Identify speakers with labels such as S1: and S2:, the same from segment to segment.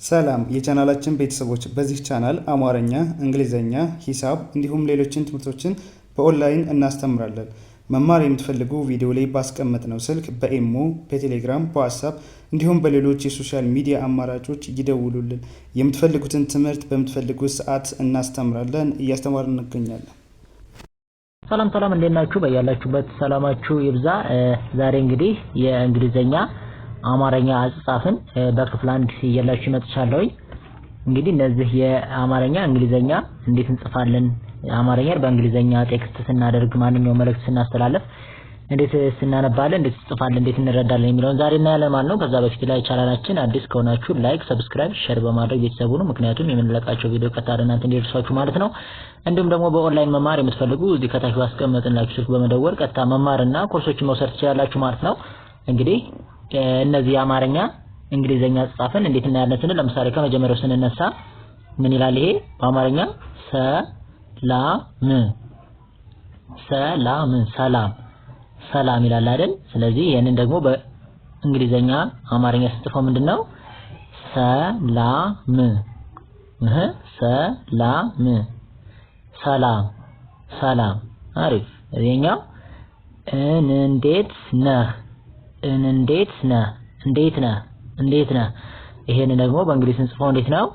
S1: ሰላም የቻናላችን ቤተሰቦች፣ በዚህ ቻናል አማርኛ፣ እንግሊዘኛ፣ ሂሳብ እንዲሁም ሌሎችን ትምህርቶችን በኦንላይን እናስተምራለን። መማር የምትፈልጉ ቪዲዮ ላይ ባስቀመጥነው ስልክ በኢሞ፣ በቴሌግራም፣ በዋትስአፕ እንዲሁም በሌሎች የሶሻል ሚዲያ አማራጮች ይደውሉልን። የምትፈልጉትን ትምህርት በምትፈልጉት ሰዓት እናስተምራለን፣ እያስተማርን እንገኛለን።
S2: ሰላም እንዴት ናችሁ? በያላችሁበት ሰላማችሁ ይብዛ። ዛሬ እንግዲህ የእንግሊዘኛ አማርኛ አጻጻፍን በክፍል 1 ይዤላችሁ መጥቻለሁ። እንግዲህ እነዚህ የአማርኛ እንግሊዘኛ እንዴት እንጽፋለን፣ አማርኛን በእንግሊዘኛ ቴክስት ስናደርግ፣ ማንኛውም መልእክት ስናስተላልፍ እንዴት ስናነባለን፣ እንዴት እንጽፋለን፣ እንዴት እንረዳለን የሚለውን ዛሬ እናያለን ማለት ነው። ከዛ በፊት ላይ ቻናላችን አዲስ ከሆናችሁ ላይክ፣ ሰብስክራይብ፣ ሼር በማድረግ ቤተሰቡ ነው። ምክንያቱም የምንለቃቸው ቪዲዮ ቀጥታ እናንተ እንዲደርሷችሁ ማለት ነው። እንዲሁም ደግሞ በኦንላይን መማር የምትፈልጉ እዚህ ከታች ባስቀመጥንላችሁ ስልክ በመደወል ቀጥታ መማርና ኮርሶችን መውሰድ ትችላላችሁ ማለት ነው። እንግዲህ እነዚህ የአማርኛ እንግሊዘኛ አጻጻፍን እንዴት እናያለን ስንል ለምሳሌ ከመጀመሪያው ስንነሳ ምን ይላል? ይሄ በአማርኛ ሰላም ይላል አይደል? ስለዚህ ይሄንን ደግሞ በእንግሊዘኛ አማርኛ ስንጽፈው ምንድነው? ሰላም። አሪፍ። ይሄኛው እንዴት ነህ? እንዴት ነህ? ይሄንን ደግሞ በእንግሊዝ ስንጽፈው እንዴት ነው?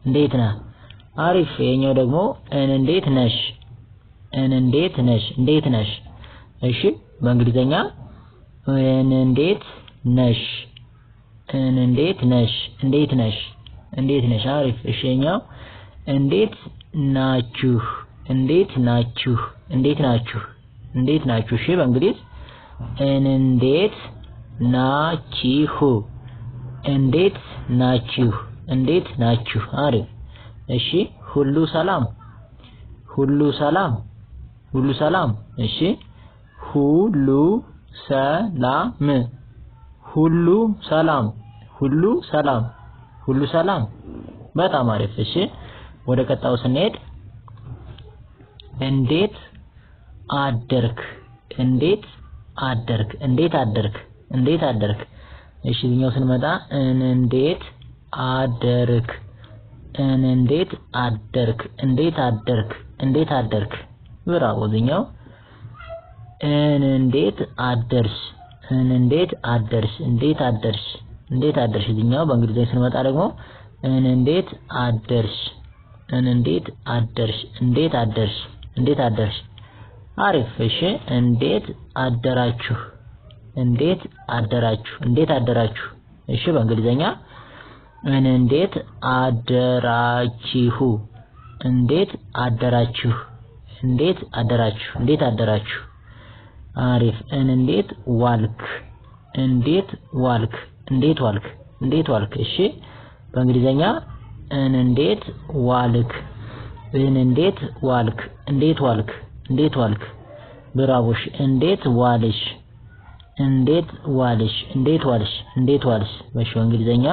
S2: እንዴት ነህ? አሪፍ። ይሄኛው ደግሞ እንዴት ነሽ? እሺ፣ በእንግሊዘኛ እንዴት ነሽ? አሪፍ። እሺ፣ ይሄኛው እንዴት ናችሁ? እሺ፣ በእንግሊዝ እንዴት ናችሁ? አሪፍ። እሺ፣ ሁሉ ሰላም። እሺ፣ ሁሉ ሰላም። በጣም አሪፍ። እሺ፣ ወደ ቀጣዩ ስንሄድ እንዴት አደርክ? እሺ፣ እዚህኛው ስንመጣ እንዴት አደርክ? ብራቮ። እዚህኛው እንዴት አደርሽ? እዚህኛው በእንግሊዝኛ ስንመጣ ደግሞ እንዴት አደርሽ? አሪፍ። እሺ፣ እንዴት አደራችሁ? እሺ፣ በእንግሊዘኛ እንዴት አደራችሁ? አሪፍ። እንዴት ዋልክ? እሺ፣ በእንግሊዘኛ እንዴት ዋልክ? ብራቮሽ። እንዴት ዋልሽ? በሽ በእንግሊዘኛ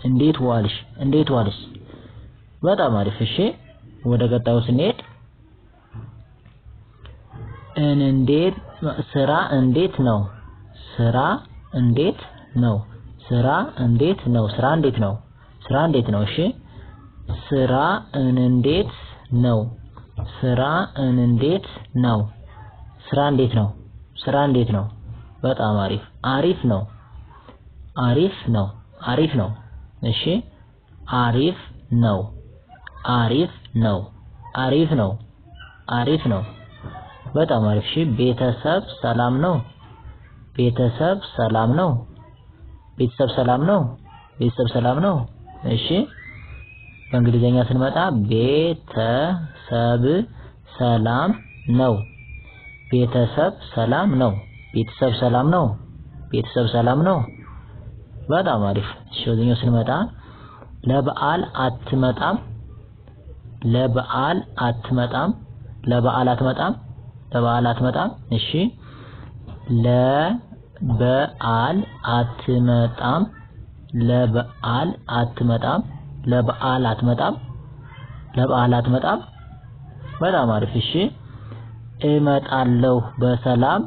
S2: እንዴት ዋልሽ? በጣም አሪፍ። እሺ፣ ወደ ቀጣዩ ስንሄድ ስራ እንዴት ነው? እሺ፣ ስራ እንዴት ነው? በጣም አሪፍ። አሪፍ ነው። እሺ፣ አሪፍ ነው። በጣም አሪፍ። እሺ፣ ቤተሰብ ሰላም ነው? እሺ፣ በእንግሊዘኛ ስንመጣ ቤተሰብ ሰላም ነው። በጣም አሪፍ። እሺ፣ ወደኛው ስንመጣ ለበዓል አትመጣም? እሺ፣ ለበዓል አትመጣም? ለበዓል አትመጣም? በጣም አሪፍ። እሺ እመጣለሁ በሰላም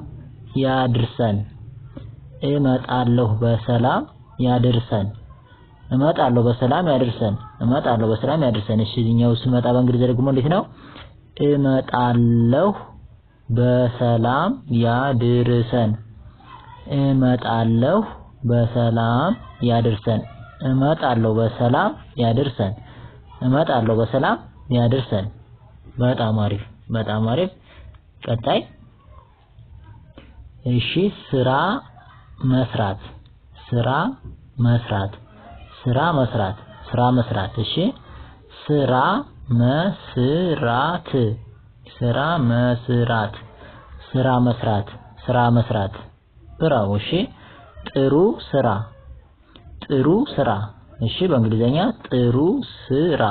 S2: ያድርሰን። እመጣለሁ በሰላም ያድርሰን። እመጣለሁ በሰላም ያድርሰን። እመጣለሁ በሰላም ያድርሰን። እሺ እዚህኛው ስመጣ በእንግሊዝ ደግሞ እንዴት ነው? እመጣለሁ በሰላም ያድርሰን። እመጣለሁ በሰላም ያድርሰን። እመጣለሁ በሰላም ያድርሰን። እመጣለሁ በሰላም ያድርሰን። በጣም አሪፍ በጣም አሪፍ። ቀጣይ እሺ ስራ መስራት ስራ መስራት ስራ መስራት ስራ መስራት። እሺ ስራ መስራት ስራ መስራት ስራ መስራት ስራ መስራት። ብራቮ። እሺ ጥሩ ስራ ጥሩ ስራ። እሺ በእንግሊዘኛ ጥሩ ስራ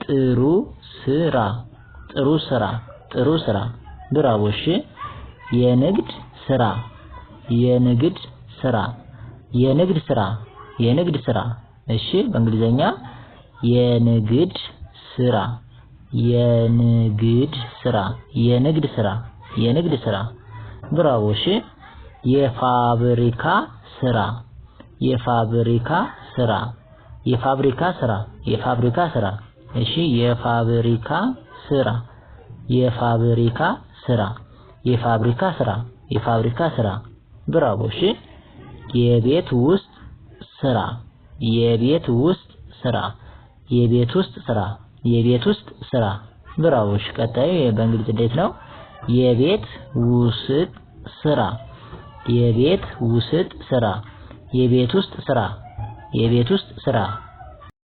S2: ጥሩ ስራ ጥሩ ስራ ጥሩ ስራ። ብራቮ። እሺ የንግድ ስራ የንግድ ስራ የንግድ ስራ የንግድ ስራ። እሺ በእንግሊዘኛ የንግድ ስራ የንግድ ስራ የንግድ ስራ የንግድ ስራ። ብራቮ። እሺ የፋብሪካ ስራ የፋብሪካ ስራ የፋብሪካ ስራ የፋብሪካ ስራ። እሺ የፋብሪካ ስራ የፋብሪካ ስራ የፋብሪካ ስራ የፋብሪካ ስራ። ብራቮ። እሺ የቤት ውስጥ ስራ የቤት ውስጥ ስራ የቤት ውስጥ ስራ የቤት ውስጥ ስራ። ብራቮ። እሺ ቀጣዩ በእንግሊዝ እንዴት ነው? የቤት ውስጥ ስራ የቤት ውስጥ ስራ የቤት ውስጥ ስራ የቤት ውስጥ ስራ